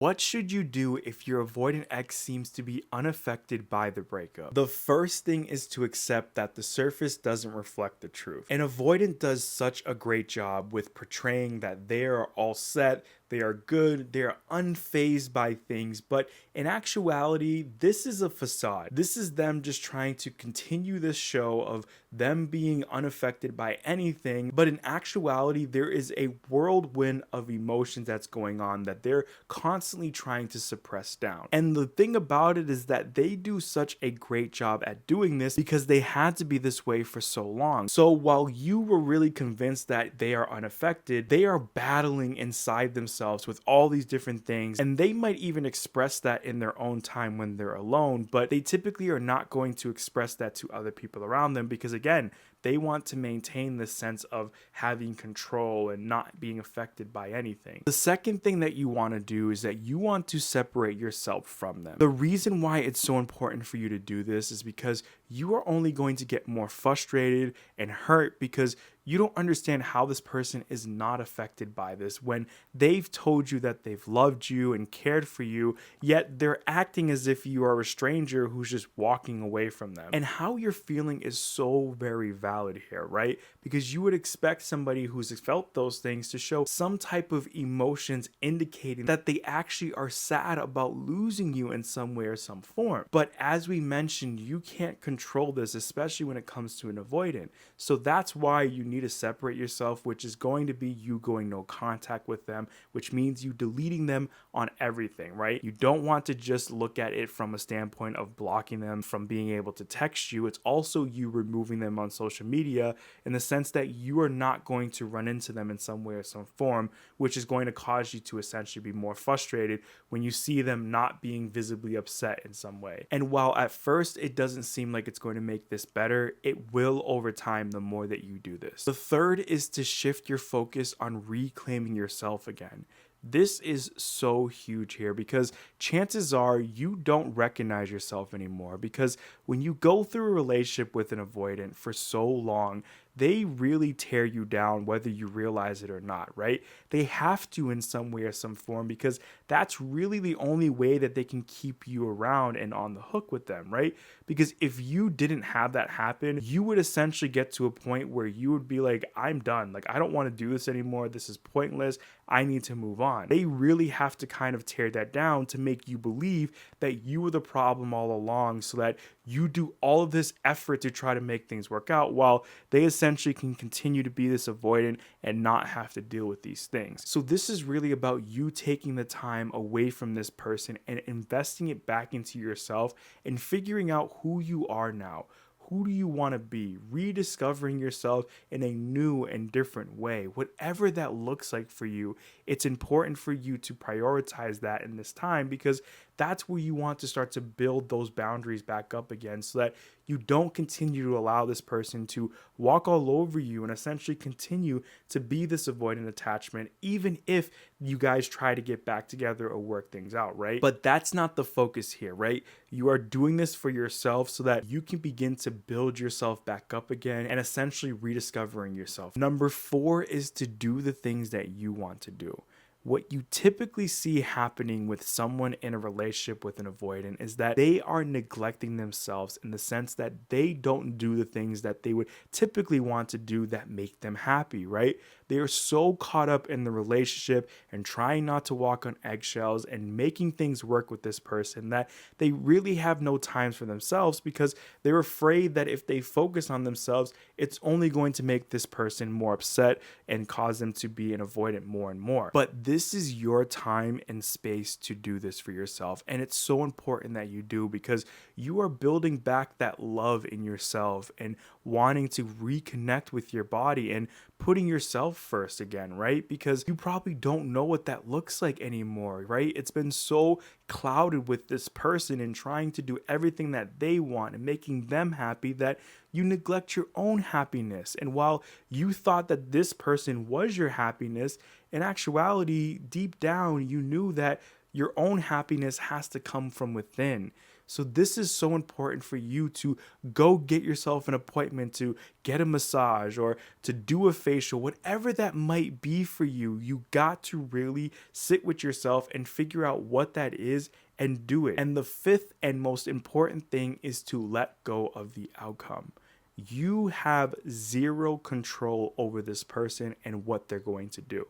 What should you do if your avoidant ex seems to be unaffected by the breakup? The first thing is to accept that the surface doesn't reflect the truth. An avoidant does such a great job with portraying that they are all set, they are good, they are unfazed by things, but in actuality, this is a facade. This is them just trying to continue this show of them being unaffected by anything, but in actuality, there is a whirlwind of emotions that's going on that they're constantly trying to suppress down. And the thing about it is that they do such a great job at doing this because they had to be this way for so long. So while you were really convinced that they are unaffected, they are battling inside themselves with all these different things, and they might even express that in their own time when they're alone, but they typically are not going to express that to other people around them because again, they want to maintain this sense of having control and not being affected by anything. The second thing that you want to do is that you want to separate yourself from them. The reason why it's so important for you to do this is because you are only going to get more frustrated and hurt because you don't understand how this person is not affected by this when they've told you that they've loved you and cared for you, yet they're acting as if you are a stranger who's just walking away from them. And how you're feeling is so very valid here, right? Because you would expect somebody who's felt those things to show some type of emotions indicating that they actually are sad about losing you in some way or some form. But as we mentioned, you can't control this, especially when it comes to an avoidant. So that's why you need to separate yourself, which is going to be you going no contact with them, which means you deleting them on everything, right? You don't want to just look at it from a standpoint of blocking them from being able to text you. It's also you removing them on social media in the sense that you are not going to run into them in some way or some form, which is going to cause you to essentially be more frustrated when you see them not being visibly upset in some way. And while at first it doesn't seem like it's going to make this better, it will over time the more that you do this. The third is to shift your focus on reclaiming yourself again. This is so huge here because chances are you don't recognize yourself anymore because when you go through a relationship with an avoidant for so long, they really tear you down whether you realize it or not, right? They have to in some way or some form because that's really the only way that they can keep you around and on the hook with them, right? Because if you didn't have that happen, you would essentially get to a point where you would be like, I'm done. Like, I don't want to do this anymore. This is pointless. I need to move on. They really have to kind of tear that down to make you believe that you were the problem all along so that you do all of this effort to try to make things work out while they essentially can continue to be this avoidant and not have to deal with these things. So this is really about you taking the time away from this person and investing it back into yourself and figuring out who you are now. Who do you want to be? Rediscovering yourself in a new and different way. Whatever that looks like for you, it's important for you to prioritize that in this time because that's where you want to start to build those boundaries back up again so that you don't continue to allow this person to walk all over you and essentially continue to be this avoidant attachment, even if you guys try to get back together or work things out, right? But that's not the focus here, right? You are doing this for yourself so that you can begin to build yourself back up again and essentially rediscovering yourself. Number 4 is to do the things that you want to do. What you typically see happening with someone in a relationship with an avoidant is that they are neglecting themselves in the sense that they don't do the things that they would typically want to do that make them happy, right? They are so caught up in the relationship and trying not to walk on eggshells and making things work with this person that they really have no time for themselves because they're afraid that if they focus on themselves, it's only going to make this person more upset and cause them to be an avoidant more and more. But this is your time and space to do this for yourself. And it's so important that you do because you are building back that love in yourself and wanting to reconnect with your body and putting yourself first again, right? Because you probably don't know what that looks like anymore, right? It's been so clouded with this person and trying to do everything that they want and making them happy that you neglect your own happiness. And while you thought that this person was your happiness, in actuality, deep down, you knew that your own happiness has to come from within. So this is so important for you to go get yourself an appointment to get a massage or to do a facial, whatever that might be for you. You got to really sit with yourself and figure out what that is and do it. And the fifth and most important thing is to let go of the outcome. You have zero control over this person and what they're going to do.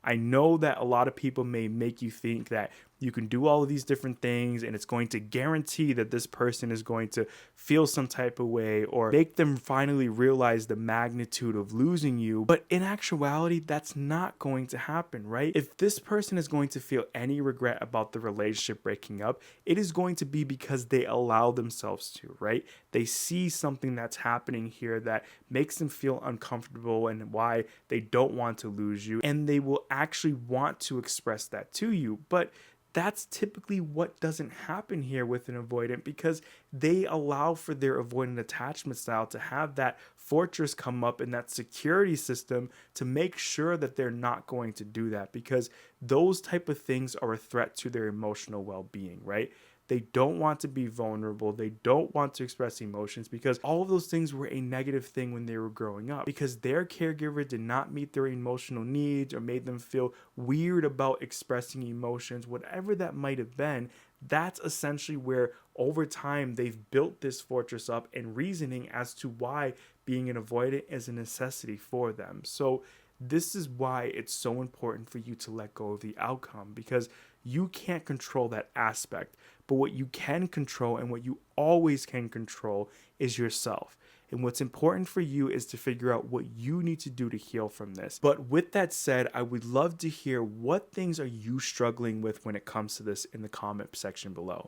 I know that a lot of people may make you think that you can do all of these different things and it's going to guarantee that this person is going to feel some type of way or make them finally realize the magnitude of losing you. But in actuality, that's not going to happen, right? If this person is going to feel any regret about the relationship breaking up, it is going to be because they allow themselves to, right? They see something that's happening here that makes them feel uncomfortable and why they don't want to lose you, and they will actually want to express that to you. But that's typically what doesn't happen here with an avoidant, because they allow for their avoidant attachment style to have that fortress come up in that security system to make sure that they're not going to do that, because those type of things are a threat to their emotional well-being, right? They don't want to be vulnerable. They don't want to express emotions because all of those things were a negative thing when they were growing up, because their caregiver did not meet their emotional needs or made them feel weird about expressing emotions, whatever that might have been. That's essentially where over time they've built this fortress up and reasoning as to why being an avoidant is a necessity for them. So this is why it's so important for you to let go of the outcome, because you can't control that aspect. But what you can control and what you always can control is yourself. And what's important for you is to figure out what you need to do to heal from this. But with that said, I would love to hear what things are you struggling with when it comes to this in the comment section below.